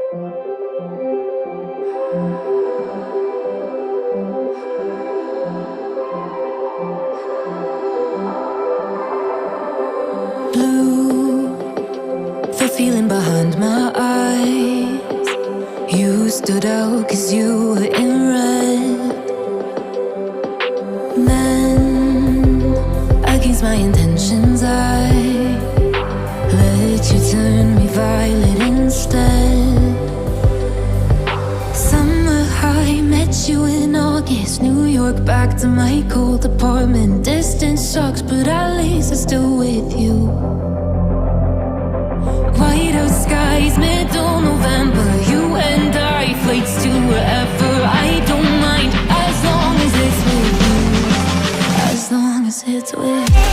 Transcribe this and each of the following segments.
Blue, the feeling behind my eyes. You stood out 'cause you were in red. Men against my intentions, I let you turn me violet instead. Summer high, met you in August. New York, back to my cold apartment. Distance sucks, but at least I'm still with you. White out skies, middle November. You and I, flights to wherever. I don't mind, as long as it's with you. As long as it's with you.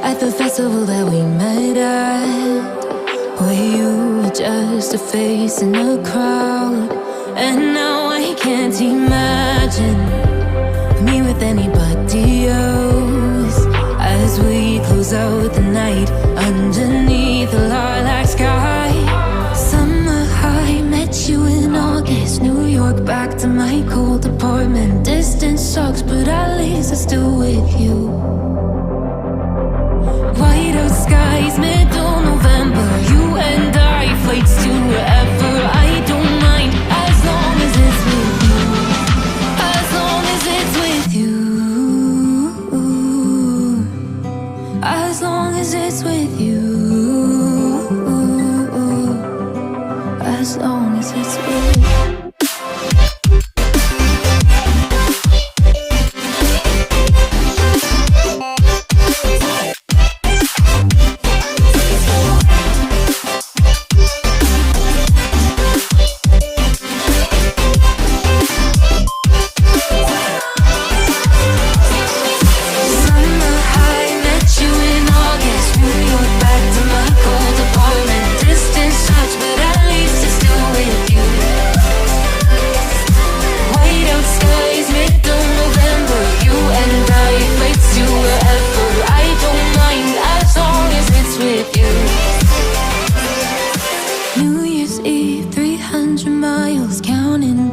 At the festival that we met at, where you were just a face in the crowd. And now I can't imagine me with anybody else. As we close out the night underneath the lilac sky. Summer high, met you in August. New York, back to my cold apartment. Distance sucks, but at least I'm still with you. White out skies, middle November. You and I, flights to wherever. I don't mind, as long as it's with you. As long as it's with you. As long as it's with you. As long as it's with you.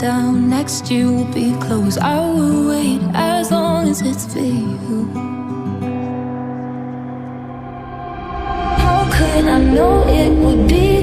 Down next year will be close. I will wait as long as it's for you. How could I know it would be